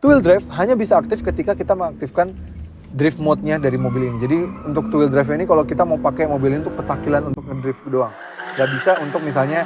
Two-wheel drive hanya bisa aktif ketika kita mengaktifkan drift mode-nya dari mobil ini. Jadi untuk two-wheel drive ini kalau kita mau pakai mobil ini untuk petakilan untuk ngedrift doang. Gak bisa untuk misalnya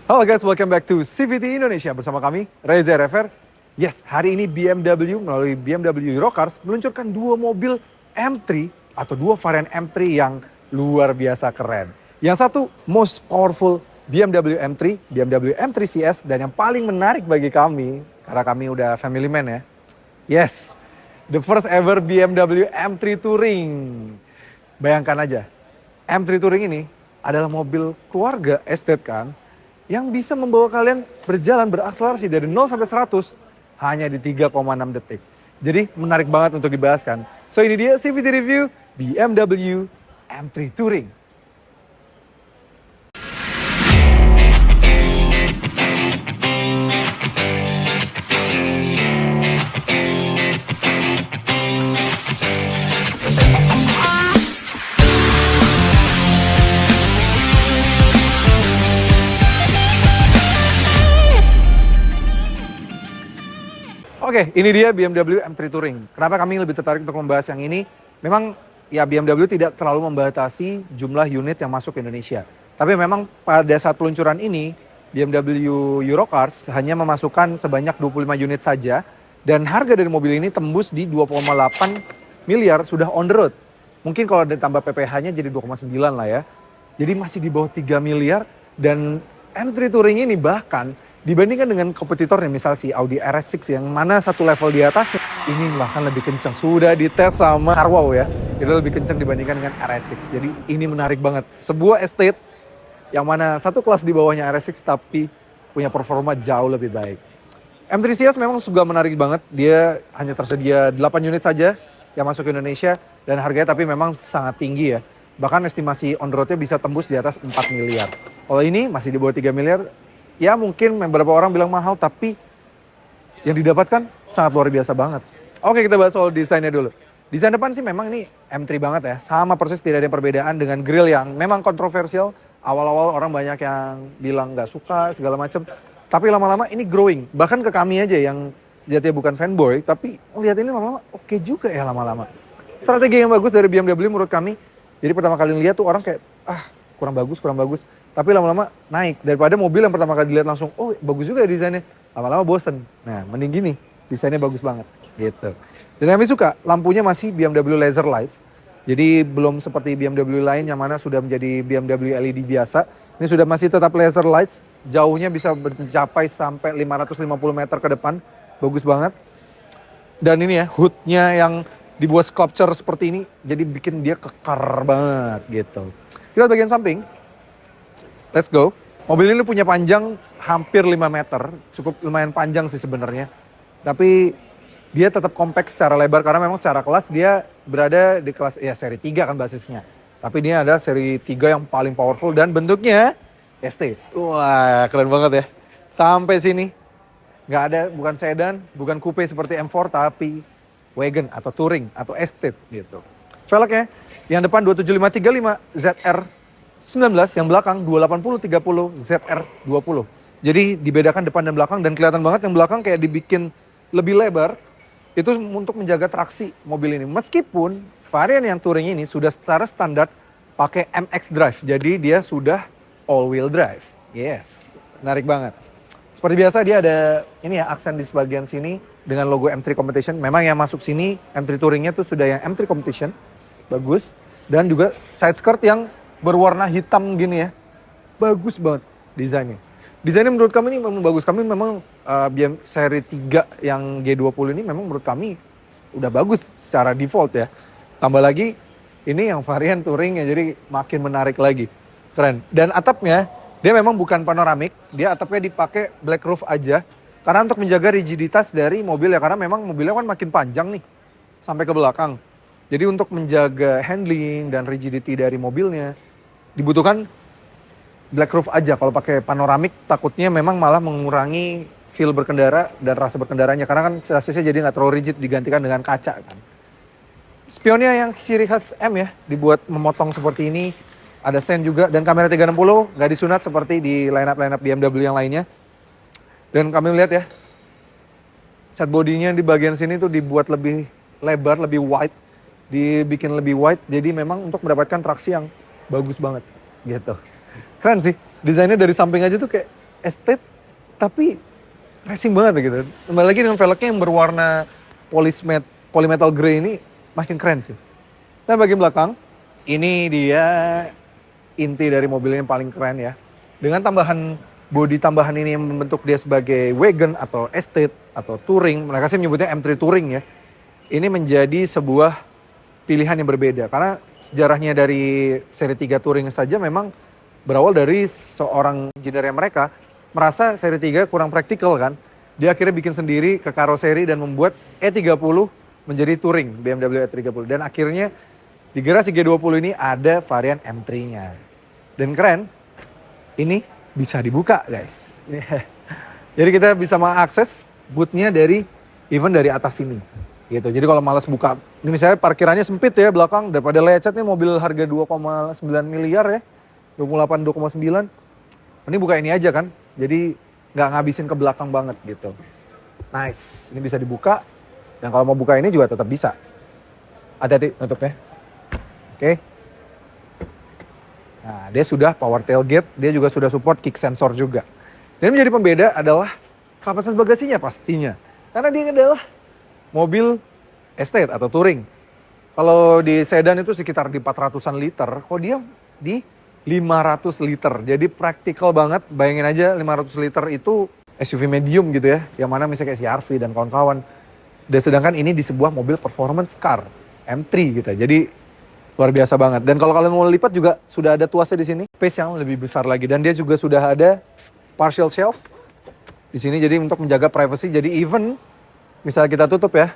Halo guys, welcome back to CVT Indonesia bersama kami, Reza Rever. Yes, hari ini BMW melalui BMW Eurocars meluncurkan dua mobil M3 atau dua varian M3 yang luar biasa keren. Yang satu, most powerful BMW M3, BMW M3 CS, dan yang paling menarik bagi kami, karena kami udah family man ya. Yes, the first ever BMW M3 Touring. Bayangkan aja, M3 Touring ini adalah mobil keluarga estate kan, yang bisa membawa kalian berjalan berakselerasi dari 0 sampai 100 hanya di 3,6 detik. Jadi menarik banget untuk dibahas kan. So ini dia CVT Review BMW M3 Touring. Oke, ini dia BMW M3 Touring. Kenapa kami lebih tertarik untuk membahas yang ini? Memang ya BMW tidak terlalu membatasi jumlah unit yang masuk ke Indonesia. Tapi memang pada saat peluncuran ini, BMW Eurocars hanya memasukkan sebanyak 25 unit saja. Dan harga dari mobil ini tembus di 2,8 miliar sudah on the road. Mungkin kalau ditambah PPh-nya jadi 2,9 lah ya. Jadi masih di bawah 3 miliar dan M3 Touring ini bahkan dibandingkan dengan kompetitornya, misal si Audi RS6 yang mana satu level di atas, ini bahkan lebih kencang. Sudah dites sama Carwow ya, itu lebih kencang dibandingkan dengan RS6. Jadi ini menarik banget. Sebuah estate yang mana satu kelas di bawahnya RS6 tapi punya performa jauh lebih baik. M3 CS memang juga menarik banget. Dia hanya tersedia 8 unit saja yang masuk ke Indonesia dan harganya tapi memang sangat tinggi ya. Bahkan estimasi on roadnya bisa tembus di atas 4 miliar. Kalau ini masih di bawah 3 miliar. Ya mungkin beberapa orang bilang mahal, tapi yang didapatkan sangat luar biasa banget. Oke, kita bahas soal desainnya dulu. Desain depan sih memang ini M3 banget ya. Sama persis, tidak ada perbedaan dengan grill yang memang kontroversial. Awal-awal orang banyak yang bilang nggak suka, segala macam. Tapi lama-lama ini growing. Bahkan ke kami aja yang sejatinya bukan fanboy, tapi lihat ini lama-lama oke juga ya lama-lama. Strategi yang bagus dari BMW menurut kami. Jadi pertama kali lihat tuh orang kayak, kurang bagus. Tapi lama-lama naik. Daripada mobil yang pertama kali dilihat langsung, oh bagus juga ya desainnya. Lama-lama bosen. Nah mending gini, desainnya bagus banget. Gitu. Dan kami suka, lampunya masih BMW laser lights. Jadi belum seperti BMW lain yang mana sudah menjadi BMW LED biasa. Ini sudah masih tetap laser lights. Jauhnya bisa mencapai sampai 550 meter ke depan. Bagus banget. Dan ini ya, hoodnya yang dibuat sculpture seperti ini. Jadi bikin dia kekar banget gitu. Kita lihat bagian samping. Let's go. Mobil ini punya panjang hampir 5 meter. Cukup lumayan panjang sih sebenarnya. Tapi dia tetap compact secara lebar karena memang secara kelas dia berada di kelas ya seri 3 kan basisnya. Tapi dia ada seri 3 yang paling powerful dan bentuknya ST. Wah, keren banget ya. Sampai sini nggak ada, bukan sedan, bukan coupe seperti M4 tapi wagon atau touring atau estate gitu. Velgnya yang depan 27535 ZR 19, yang belakang 28030 ZR20. Jadi dibedakan depan dan belakang dan kelihatan banget yang belakang kayak dibikin lebih lebar. Itu untuk menjaga traksi mobil ini. Meskipun varian yang touring ini sudah secara standar pakai MX Drive. Jadi dia sudah all wheel drive. Yes, menarik banget. Seperti biasa dia ada ini ya aksen di sebagian sini dengan logo M3 Competition. Memang yang masuk sini M3 Touringnya tuh sudah yang M3 Competition. Bagus. Dan juga side skirt yang berwarna hitam gini ya. Bagus banget desainnya. Desainnya menurut kami ini memang bagus. Kami memang BM seri 3 yang G20 ini memang menurut kami udah bagus secara default ya. Tambah lagi ini yang varian touring ya, jadi makin menarik lagi. Keren. Dan atapnya dia memang bukan panoramik, dia atapnya dipakai black roof aja. Karena untuk menjaga rigiditas dari mobil ya, karena memang mobilnya kan makin panjang nih sampai ke belakang. Jadi untuk menjaga handling dan rigidity dari mobilnya dibutuhkan black roof aja. Kalau pakai panoramik takutnya memang malah mengurangi feel berkendara dan rasa berkendaranya, karena kan chassisnya jadi nggak terlalu rigid digantikan dengan kaca kan. Spionnya yang ciri khas M ya, dibuat memotong seperti ini. Ada sen juga dan kamera 360 nggak disunat seperti di lineup BMW yang lainnya. Dan kami lihat ya, set bodinya di bagian sini tuh dibuat lebih lebar, lebih wide, dibikin lebih wide. Jadi memang untuk mendapatkan traksi yang bagus banget gitu. Keren sih, desainnya dari samping aja tuh kayak estate, tapi racing banget gitu. Kembali lagi dengan velgnya yang berwarna polymetal grey ini makin keren sih. Dan bagian belakang, ini dia inti dari mobil yang paling keren ya. Dengan tambahan bodi tambahan ini yang membentuk dia sebagai wagon atau estate atau touring. Mereka sih menyebutnya M3 Touring ya. Ini menjadi sebuah pilihan yang berbeda. Karena sejarahnya dari seri 3 Touring saja memang berawal dari seorang engineer yang mereka merasa seri 3 kurang praktikal kan. Dia akhirnya bikin sendiri ke karoseri dan membuat E30 menjadi touring BMW E30. Dan akhirnya di generasi G20 ini ada varian M3-nya. Dan keren, ini bisa dibuka guys. Jadi kita bisa mengakses bootnya dari atas sini. Gitu. Jadi kalau malas buka, ini misalnya parkirannya sempit ya belakang, daripada lecet nih mobil harga 2,9 miliar ya. 28, 2,9. Ini buka ini aja kan. Jadi nggak ngabisin ke belakang banget gitu. Nice, ini bisa dibuka. Dan kalau mau buka ini juga tetap bisa. Hati-hati nutupnya. Oke. Nah, dia sudah power tailgate, dia juga sudah support kick sensor juga. Dan menjadi pembeda adalah kapasitas bagasinya pastinya. Karena dia adalah mobil estate atau touring. Kalau di sedan itu sekitar di 400-an liter, kok dia di 500 liter. Jadi praktikal banget, bayangin aja 500 liter itu SUV medium gitu ya. Yang mana misalnya kayak CR-V dan kawan-kawan. Dan sedangkan ini di sebuah mobil performance car, M3 gitu. Jadi luar biasa banget. Dan kalau kalian mau lipat juga sudah ada tuasnya di sini, space yang lebih besar lagi. Dan dia juga sudah ada partial shelf di sini. Jadi untuk menjaga privacy. Jadi even misalnya kita tutup ya,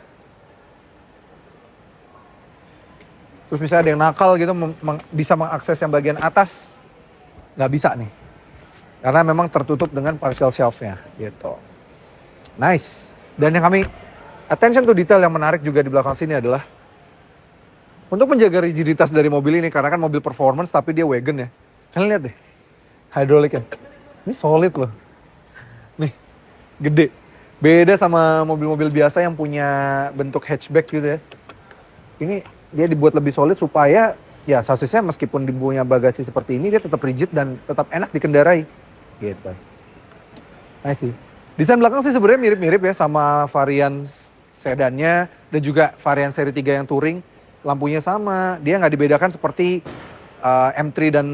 terus misalnya ada yang nakal gitu bisa mengakses yang bagian atas, nggak bisa nih, karena memang tertutup dengan partial shelf-nya gitu. Nice. Dan yang kami attention to detail yang menarik juga di belakang sini adalah untuk menjaga rigiditas dari mobil ini, karena kan mobil performance tapi dia wagon ya. Kalian lihat deh, hydraulicnya. Ini solid loh. Nih, gede. Beda sama mobil-mobil biasa yang punya bentuk hatchback gitu ya. Ini dia dibuat lebih solid supaya ya sasisnya meskipun punya bagasi seperti ini, dia tetap rigid dan tetap enak dikendarai. Gitu. Nice sih. Desain belakang sih sebenarnya mirip-mirip ya sama varian sedannya dan juga varian seri 3 yang touring. Lampunya sama, dia nggak dibedakan seperti M3 dan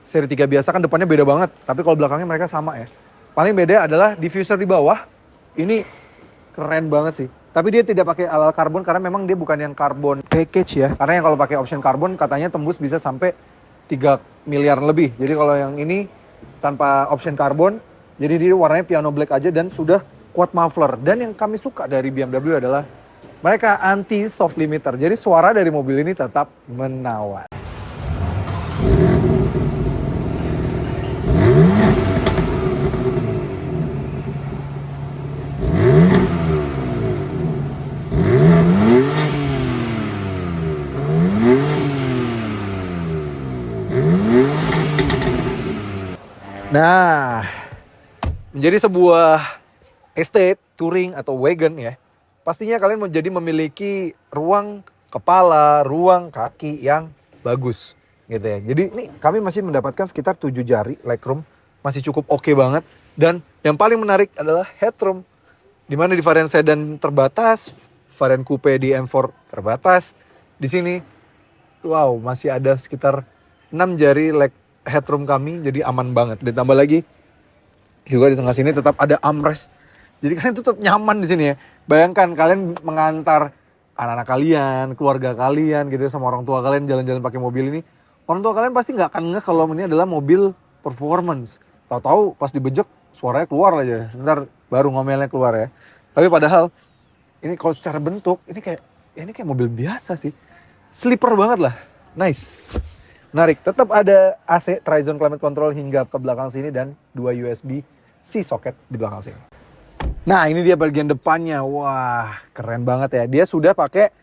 seri 3 biasa kan depannya beda banget. Tapi kalau belakangnya mereka sama ya. Paling beda adalah diffuser di bawah, ini keren banget sih. Tapi dia tidak pakai alal karbon karena memang dia bukan yang karbon package ya. Karena yang kalau pakai option karbon katanya tembus bisa sampai 3 miliar lebih. Jadi kalau yang ini tanpa option karbon, jadi dia warnanya piano black aja dan sudah quad muffler. Dan yang kami suka dari BMW adalah mereka anti soft limiter, jadi suara dari mobil ini tetap menawan. Nah, menjadi sebuah estate, touring atau wagon ya, pastinya kalian memiliki ruang kepala, ruang kaki yang bagus gitu ya. Jadi nih kami masih mendapatkan sekitar 7 jari legroom, masih cukup oke banget. Dan yang paling menarik adalah headroom, dimana di varian sedan terbatas, varian coupe di M4 terbatas. Di sini, wow, masih ada sekitar 6 jari headroom kami, jadi aman banget. Ditambah lagi juga di tengah sini tetap ada armrest. Jadi kalian tuh tetap nyaman di sini ya. Bayangkan kalian mengantar anak-anak kalian, keluarga kalian gitu sama orang tua kalian jalan-jalan pakai mobil ini. Orang tua kalian pasti nggak akan ngeh kalau ini adalah mobil performance. Tahu-tahu pas dibejek suaranya keluar aja. Ntar baru ngomelnya keluar ya. Tapi padahal ini kalau secara bentuk ini kayak mobil biasa sih. Sleeper banget lah. Nice. Menarik. Tetap ada AC Tri-Zone Climate Control hingga ke belakang sini dan 2 USB-C socket di belakang sini. Nah, ini dia bagian depannya. Wah, keren banget ya. Dia sudah pakai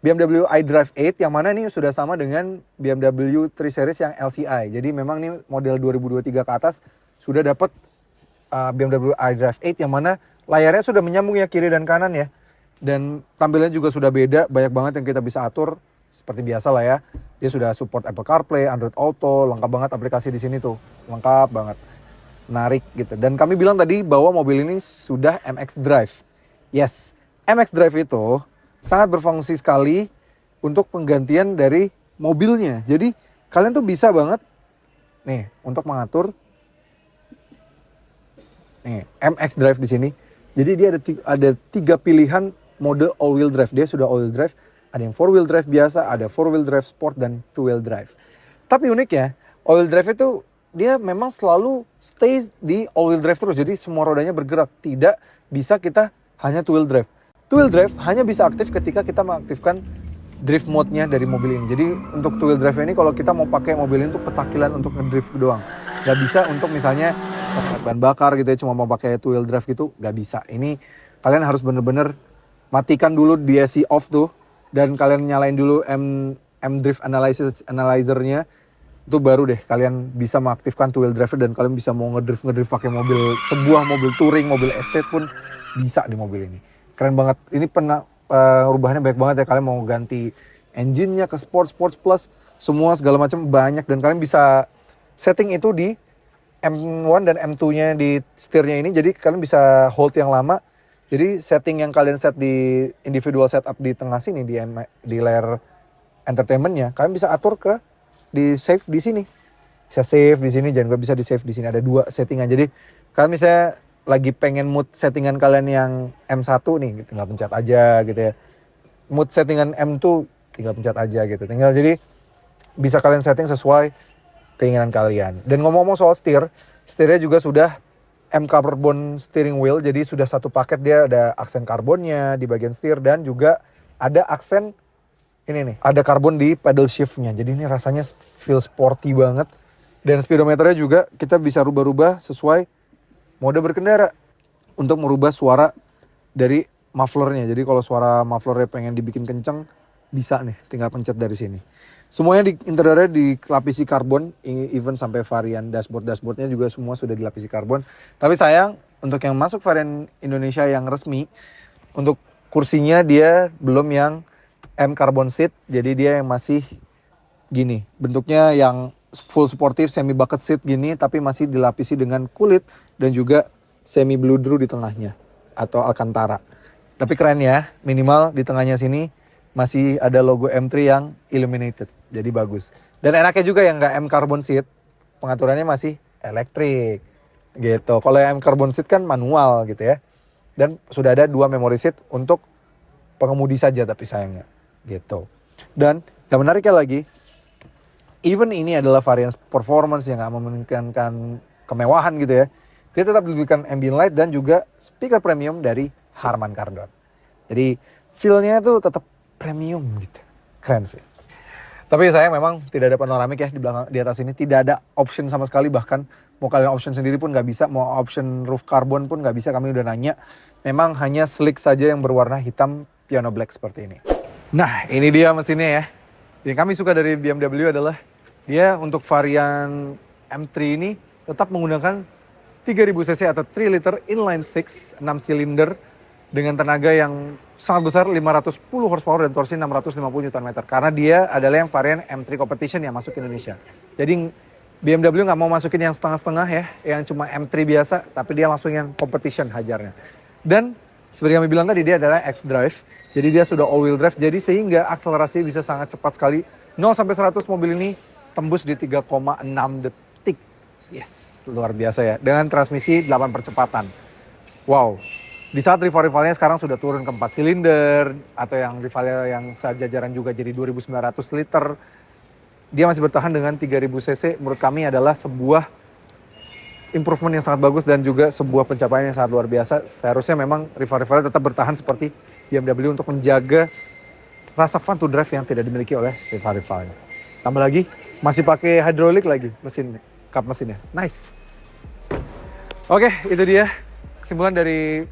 BMW iDrive 8 yang mana ini sudah sama dengan BMW 3 Series yang LCI. Jadi memang ini model 2023 ke atas sudah dapat BMW iDrive 8 yang mana layarnya sudah menyambung ya kiri dan kanan ya. Dan tampilannya juga sudah beda, banyak banget yang kita bisa atur seperti biasa lah ya. Dia sudah support Apple CarPlay, Android Auto, lengkap banget aplikasi di sini tuh. Lengkap banget. Menarik gitu. Dan kami bilang tadi bahwa mobil ini sudah MX Drive. Yes, MX Drive itu sangat berfungsi sekali untuk penggantian dari mobilnya. Jadi kalian tuh bisa banget nih untuk mengatur nih MX Drive di sini. Jadi dia ada 3 pilihan mode all wheel drive. Dia sudah all wheel drive. Ada yang 4 wheel drive biasa, ada 4 wheel drive sport dan 2 wheel drive. Tapi uniknya all wheel drive itu dia memang selalu stay di all wheel drive terus. Jadi semua rodanya bergerak. Tidak bisa kita hanya 2 wheel drive. 2 wheel drive hanya bisa aktif ketika kita mengaktifkan drift mode-nya dari mobil ini. Jadi untuk 2 wheel drive ini kalau kita mau pakai mobil ini untuk petakilan untuk ngedrift doang. Gak bisa untuk misalnya bahan bakar gitu ya, cuma mau pakai 2 wheel drive gitu, gak bisa. Ini kalian harus bener-bener matikan dulu DSC off tuh, dan kalian nyalain dulu M Drift Analyzer-nya, itu baru deh kalian bisa mengaktifkan 2 wheel drive dan kalian bisa mau ngedrift pakai sebuah mobil touring, mobil estate pun bisa di mobil ini. Keren banget. Ini perubahannya banyak banget ya. Kalian mau ganti engine-nya ke Sport Plus, semua segala macam banyak, dan kalian bisa setting itu di M1 dan M2-nya di setirnya ini. Jadi kalian bisa hold yang lama. Jadi setting yang kalian set di individual setup di tengah sini di layar entertainment-nya, kalian bisa atur di save di sini. Bisa save di sini dan juga bisa di save di sini. Ada 2 settingan. Jadi kalian misalnya lagi pengen mood settingan kalian yang M1 nih, tinggal pencet aja gitu ya. Mood settingan M2 tinggal pencet aja gitu. Jadi bisa kalian setting sesuai keinginan kalian. Dan ngomong-ngomong soal setirnya juga sudah M Carbon steering wheel, jadi sudah satu paket. Dia ada aksen karbonnya di bagian setir dan juga ada aksen ini nih, ada karbon di pedal shiftnya. Jadi ini rasanya feel sporty banget. Dan speedometernya juga kita bisa rubah-rubah sesuai mode berkendara untuk merubah suara dari mufflernya. Jadi kalau suara mufflernya pengen dibikin kenceng, bisa nih, tinggal pencet dari sini. Semuanya di interiornya dilapisi karbon, even sampai varian dashboardnya juga semua sudah dilapisi karbon. Tapi sayang, untuk yang masuk varian Indonesia yang resmi, untuk kursinya dia belum yang M Carbon seat, jadi dia yang masih gini, bentuknya yang full sportif, semi bucket seat gini, tapi masih dilapisi dengan kulit dan juga semi bludru di tengahnya atau Alcantara. Tapi keren ya, minimal di tengahnya sini masih ada logo M3 yang illuminated, jadi bagus. Dan enaknya juga yang nggak M Carbon seat, pengaturannya masih elektrik gitu. Kalau yang M Carbon seat kan manual gitu ya. Dan sudah ada 2 memory seat untuk pengemudi saja tapi sayangnya gitu. Dan yang menariknya lagi, even ini adalah varian performance yang nggak memungkinkan kemewahan gitu ya, dia tetap diberikan ambient light dan juga speaker premium dari Harman Kardon. Jadi feel-nya tuh tetap premium gitu. Keren sih. Tapi saya memang tidak ada panoramik ya di belakang, di atas ini tidak ada option sama sekali, bahkan mau kalian option sendiri pun nggak bisa, mau option roof carbon pun nggak bisa, kami udah nanya. Memang hanya slick saja yang berwarna hitam piano black seperti ini. Nah, ini dia mesinnya ya. Yang kami suka dari BMW adalah dia untuk varian M3 ini tetap menggunakan 3000 cc atau 3 liter inline 6 silinder dengan tenaga yang sangat besar, 510 horsepower dan torsi 650 Nm. Karena dia adalah yang varian M3 Competition yang masuk ke Indonesia. Jadi BMW nggak mau masukin yang setengah-setengah ya, yang cuma M3 biasa, tapi dia langsung yang Competition hajarnya. Dan seperti kami bilang tadi, dia adalah X-Drive. Jadi dia sudah all-wheel drive, jadi sehingga akselerasi bisa sangat cepat sekali. 0-100 mobil ini tembus di 3,6 detik. Yes, luar biasa ya. Dengan transmisi 8 percepatan. Wow. Di saat rival-rivalnya sekarang sudah turun ke 4 silinder, atau yang rivalnya yang sejajaran juga jadi 2.900 liter, dia masih bertahan dengan 3.000 cc. Menurut kami adalah sebuah improvement yang sangat bagus dan juga sebuah pencapaian yang sangat luar biasa. Seharusnya memang rival-rivalnya tetap bertahan seperti BMW untuk menjaga rasa fun to drive yang tidak dimiliki oleh rival-rivalnya. Tambah lagi, masih pakai hidrolik lagi kap mesinnya. Nice. Oke, itu dia kesimpulan dari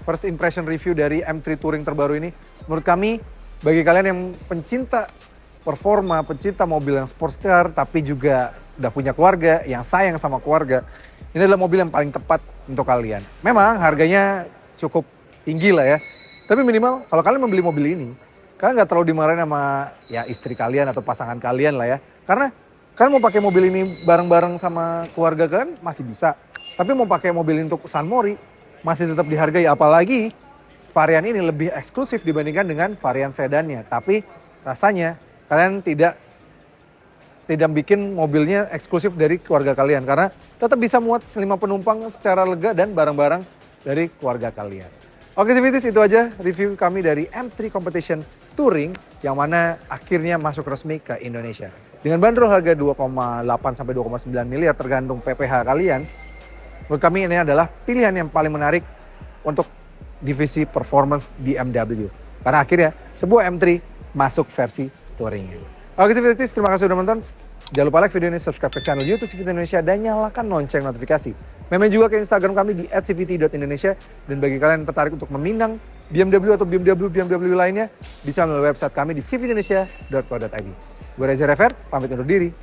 first impression review dari M3 Touring terbaru ini. Menurut kami, bagi kalian yang pencinta performa, pencinta mobil yang sportster, tapi juga udah punya keluarga, yang sayang sama keluarga, ini adalah mobil yang paling tepat untuk kalian. Memang harganya cukup tinggi lah ya, tapi minimal kalau kalian membeli mobil ini, kalian nggak terlalu dimarahin sama ya istri kalian atau pasangan kalian lah ya. Karena kalian mau pakai mobil ini bareng-bareng sama keluarga kalian masih bisa. Tapi mau pakai mobil untuk San Mori masih tetap dihargai, apalagi varian ini lebih eksklusif dibandingkan dengan varian sedannya. Tapi rasanya kalian tidak bikin mobilnya eksklusif dari keluarga kalian karena tetap bisa muat 5 penumpang secara lega dan barang-barang dari keluarga kalian. Oke Civities, itu aja review kami dari M3 Competition Touring yang mana akhirnya masuk resmi ke Indonesia. Dengan bandrol harga 2,8 sampai 2,9 miliar tergantung PPH kalian, menurut kami ini adalah pilihan yang paling menarik untuk divisi performance BMW. Karena akhirnya sebuah M3 masuk versi touring. Oke Civities, terima kasih sudah menonton. Jangan lupa like video ini, subscribe ke channel YouTube CVT Indonesia dan nyalakan lonceng notifikasi. Main juga ke Instagram kami di @cvt.indonesia. Dan bagi kalian yang tertarik untuk meminang BMW atau BMW lainnya, bisa melalui website kami di cvtindonesia.co.id. Gue Reza Rever, pamit undur diri.